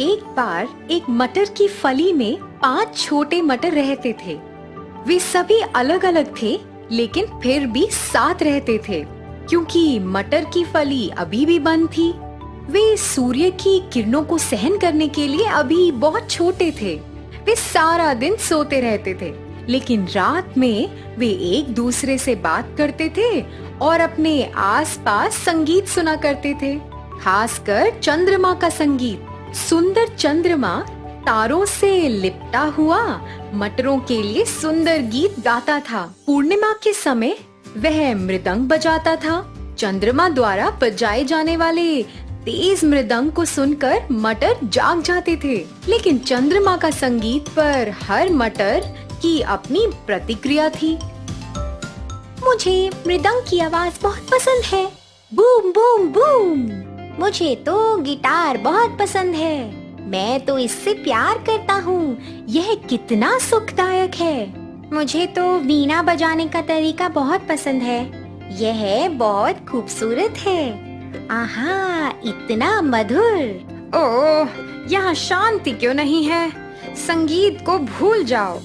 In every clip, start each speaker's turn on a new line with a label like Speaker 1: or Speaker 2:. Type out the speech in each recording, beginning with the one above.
Speaker 1: एक बार एक मटर की फली में 5 छोटे मटर रहते थे। वे सभी अलग अलग थे, लेकिन फिर भी साथ रहते थे, क्योंकि मटर की फली अभी भी बंद थी। वे सूर्य की किरणों को सहन करने के लिए अभी बहुत छोटे थे। वे सारा दिन सोते रहते थे, लेकिन रात में वे एक दूसरे से बात करते थे और अपने आसपास संगीत सुना करते थे, खासकर चंद्रमा का संगीत। सुंदर चंद्रमा तारों से लिपटा हुआ मटरों के लिए सुंदर गीत गाता था। पूर्णिमा के समय वह मृदंग बजाता था। चंद्रमा द्वारा बजाए जाने वाले तेज मृदंग को सुनकर मटर जाग जाते थे, लेकिन चंद्रमा का संगीत पर हर मटर की अपनी प्रतिक्रिया थी।
Speaker 2: मुझे मृदंग की आवाज बहुत पसंद है, बूम बूम बूम। मुझे तो गिटार बहुत पसंद है, मैं तो इससे प्यार करता हूँ, यह कितना सुखदायक है। मुझे तो वीणा बजाने का तरीका बहुत पसंद है, यह बहुत खूबसूरत है। आहा, इतना मधुर।
Speaker 1: ओह, यहाँ शांति क्यों नहीं है? संगीत को भूल जाओ।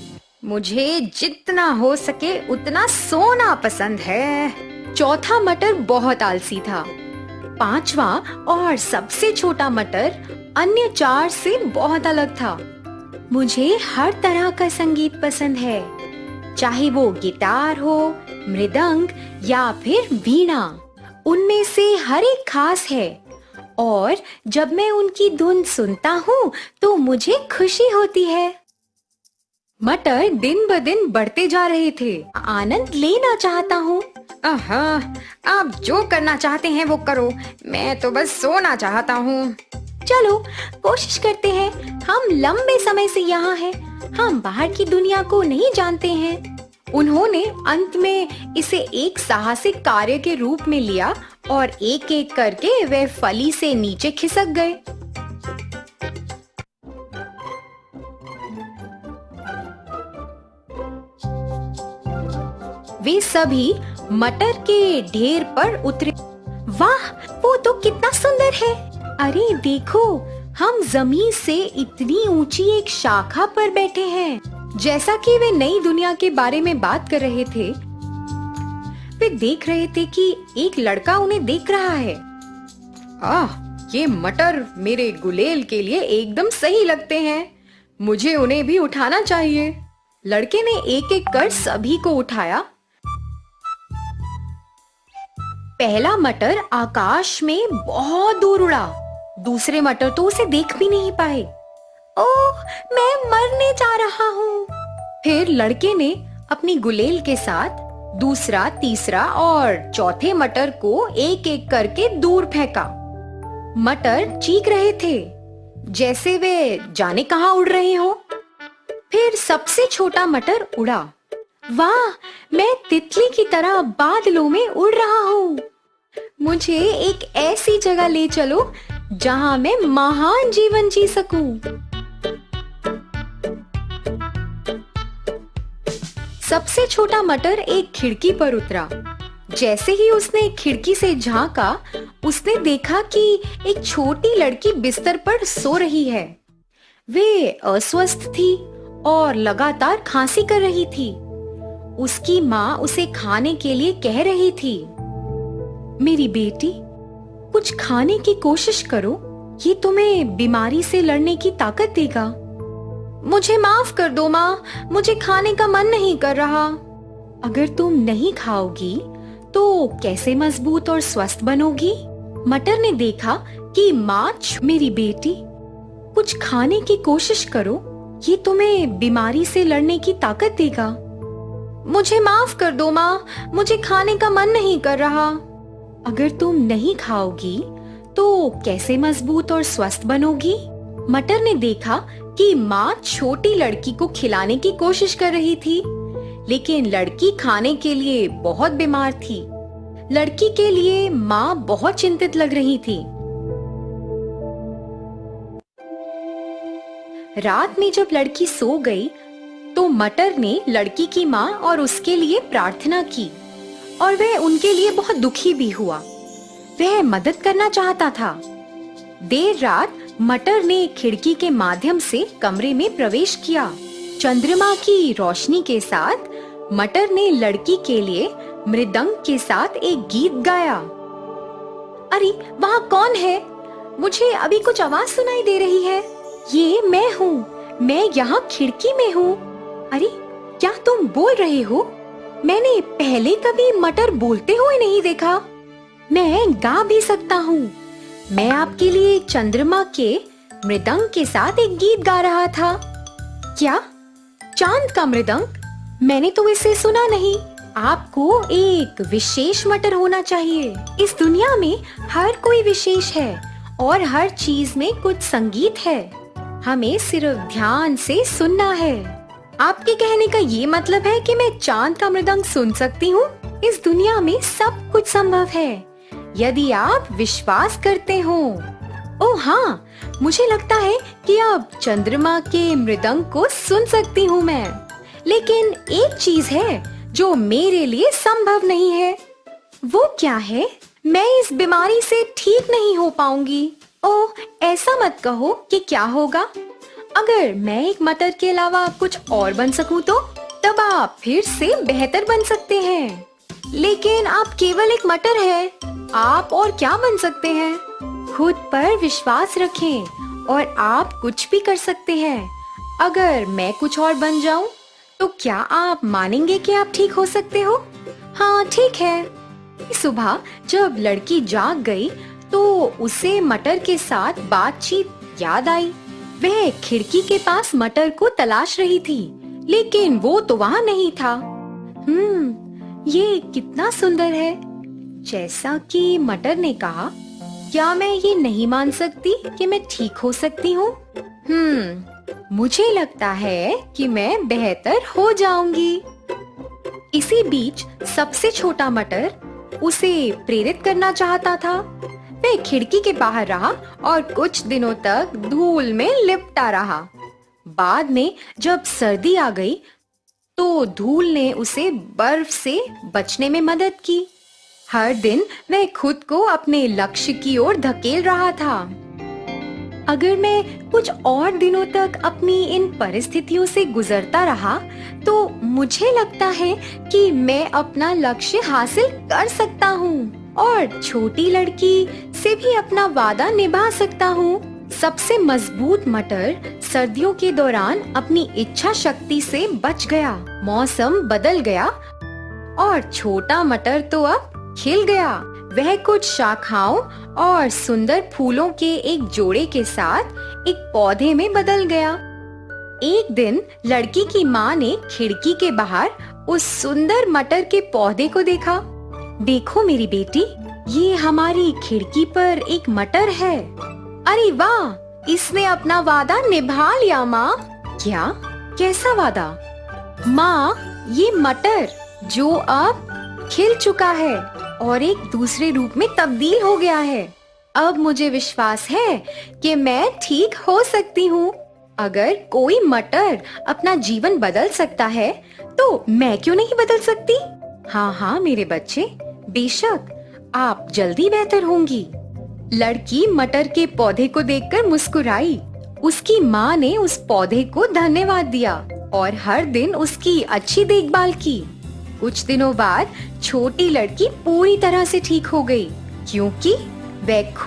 Speaker 1: मुझे जितना हो सके उतना सोना पसंद है। चौथा मटर बहुत आलसी था। पांचवा और सबसे छोटा मटर अन्य 4 से बहुत अलग था।
Speaker 2: मुझे हर तरह का संगीत पसंद है, चाहे वो गिटार हो, मृदंग या फिर वीणा। उनमें से हर एक खास है और जब मैं उनकी धुन सुनता हूँ तो मुझे खुशी होती है।
Speaker 1: मटर दिन ब दिन बढ़ते जा रहे थे।
Speaker 2: आनंद लेना चाहता हूँ।
Speaker 1: आप जो करना चाहते हैं वो करो, मैं तो बस सोना चाहता हूँ।
Speaker 2: चलो कोशिश करते हैं। हम लंबे समय से यहाँ हैं, हम बाहर की दुनिया को नहीं जानते हैं।
Speaker 1: उन्होंने अंत में इसे एक साहसिक कार्य के रूप में लिया और एक एक करके वे फली से नीचे खिसक गए। वे सभी मटर के ढेर पर उतरे।
Speaker 2: वाह, वो तो कितना सुंदर है।
Speaker 1: अरे देखो, हम जमीन से इतनी ऊंची एक शाखा पर बैठे हैं। जैसा कि वे नई दुनिया के बारे में बात कर रहे थे, वे देख रहे थे कि एक लड़का उन्हें देख रहा है। ये मटर मेरे गुलेल के लिए एकदम सही लगते हैं। मुझे उन्हें भी उठाना चाहिए। लड़के ने एक एक कर सभी को उठाया। पहला मटर आकाश में बहुत दूर उड़ा। दूसरे मटर तो उसे देख भी नहीं पाए।
Speaker 2: ओह, मैं मरने जा रहा हूँ।
Speaker 1: फिर लड़के ने अपनी गुलेल के साथ दूसरा, तीसरा और चौथे मटर को एक एक करके दूर फेंका। मटर चीख रहे थे, जैसे वे जाने कहां उड़ रहे हो। फिर सबसे छोटा मटर उड़ा।
Speaker 2: वाह, मैं तितली की तरह बादलों में उड़ रहा हूँ।
Speaker 1: मुझे एक ऐसी जगह ले चलो जहां मैं महान जीवन जी सकूं। सबसे छोटा मटर एक खिड़की पर उतरा। जैसे ही उसने खिड़की से झांका, उसने देखा कि एक छोटी लड़की बिस्तर पर सो रही है। वे अस्वस्थ थी और लगातार खांसी कर रही थी। उसकी माँ उसे खाने के लिए कह रही थी, मेरी बेटी, कुछ खाने की कोशिश करो, ये तुम्हें बीमारी से लड़ने की ताकत देगा। मुझे माफ कर दो माँ, मुझे खाने का मन नहीं कर रहा। अगर तुम नहीं खाओगी तो कैसे मजबूत और स्वस्थ बनोगी? मटर ने देखा कि माँ, मेरी बेटी, कुछ खाने की कोशिश करो, ये तुम्हें बीमारी से लड़ने की ताकत देगा। मुझे माफ कर दो माँ, मुझे खाने का मन नहीं कर रहा। अगर तुम नहीं खाओगी तो कैसे मजबूत और स्वस्थ बनोगी? मटर ने देखा कि माँ छोटी लड़की को खिलाने की कोशिश कर रही थी, लेकिन लड़की खाने के लिए बहुत बीमार थी। लड़की के लिए माँ बहुत चिंतित लग रही थी। रात में जब लड़की सो गई तो मटर ने लड़की की माँ और उसके लिए प्रार्थना की और वह उनके लिए बहुत दुखी भी हुआ। वह मदद करना चाहता था। देर रात मटर ने खिड़की के माध्यम से कमरे में प्रवेश किया। चंद्रमा की रोशनी के साथ मटर ने लड़की के लिए मृदंग के साथ एक गीत गाया। अरे वहाँ कौन है? मुझे अभी कुछ आवाज सुनाई दे रही है। ये मैं हूँ, मैं यहाँ खिड़की में हूँ। अरे क्या तुम बोल रहे हो? मैंने पहले कभी मटर बोलते हुए नहीं देखा। मैं गा भी सकता हूँ। मैं आपके लिए चंद्रमा के मृदंग के साथ एक गीत गा रहा था। क्या? चांद का मृदंग? मैंने तो इसे सुना नहीं। आपको एक विशेष मटर होना चाहिए। इस दुनिया में हर कोई विशेष है और हर चीज में कुछ संगीत है। हमें सिर्फ ध्यान से सुनना है। आपके कहने का ये मतलब है कि मैं चांद का मृदंग सुन सकती हूँ? इस दुनिया में सब कुछ संभव है यदि आप विश्वास करते हो। ओह हाँ, मुझे लगता है कि अब चंद्रमा के मृदंग को सुन सकती हूँ मैं। लेकिन एक चीज है जो मेरे लिए संभव नहीं है। वो क्या है? मैं इस बीमारी से ठीक नहीं हो पाऊंगी। ओह, ऐसा मत कहो कि क्या होगा। अगर मैं एक मटर के अलावा कुछ और बन सकूं तो तब आप फिर से बेहतर बन सकते हैं। लेकिन आप केवल एक मटर है। आप और क्या बन सकते हैं? खुद पर विश्वास रखें और आप कुछ भी कर सकते हैं। अगर मैं कुछ और बन जाऊं तो क्या आप मानेंगे कि आप ठीक हो सकते हो? हाँ ठीक है। सुबह जब लड़की जाग गई तो उसे मटर के साथ बातचीत याद आई। वह खिड़की के पास मटर को तलाश रही थी, लेकिन वो तो वहाँ नहीं था। ये कितना सुंदर है। जैसा कि मटर ने कहा, क्या मैं ये नहीं मान सकती कि मैं ठीक हो सकती हूँ? मुझे लगता है कि मैं बेहतर हो जाऊंगी। इसी बीच सबसे छोटा मटर उसे प्रेरित करना चाहता था। वह खिड़की के बाहर रहा और कुछ दिनों तक धूल में लिपटा रहा। बाद में जब सर्दी आ गई तो धूल ने उसे बर्फ से बचने में मदद की। हर दिन वह खुद को अपने लक्ष्य की ओर धकेल रहा था। अगर मैं कुछ और दिनों तक अपनी इन परिस्थितियों से गुजरता रहा तो मुझे लगता है कि मैं अपना लक्ष्य हासिल कर सकता हूँ और छोटी लड़की से भी अपना वादा निभा सकता हूँ। सबसे मजबूत मटर सर्दियों के दौरान अपनी इच्छा शक्ति से बच गया। मौसम बदल गया और छोटा मटर तो अब खिल गया। वह कुछ शाखाओं और सुंदर फूलों के एक जोड़े के साथ एक पौधे में बदल गया। एक दिन लड़की की माँ ने खिड़की के बाहर उस सुंदर मटर के पौधे को देखा। देखो मेरी बेटी, ये हमारी खिड़की पर एक मटर है। अरे वाह, इसने अपना वादा निभा लिया माँ। क्या? कैसा वादा? माँ, ये मटर जो अब खिल चुका है और एक दूसरे रूप में तब्दील हो गया है। अब मुझे विश्वास है कि मैं ठीक हो सकती हूँ। अगर कोई मटर अपना जीवन बदल सकता है तो मैं क्यों नहीं बदल सकती? हाँ हाँ मेरे बच्चे, बेशक आप जल्दी बेहतर होंगी। लड़की मटर के पौधे को देखकर मुस्कुराई। उसकी माँ ने उस पौधे को धन्यवाद दिया और हर दिन उसकी अच्छी देखभाल की। कुछ दिनों बाद छोटी लड़की पूरी तरह से ठीक हो गई, क्योंकि वह खुद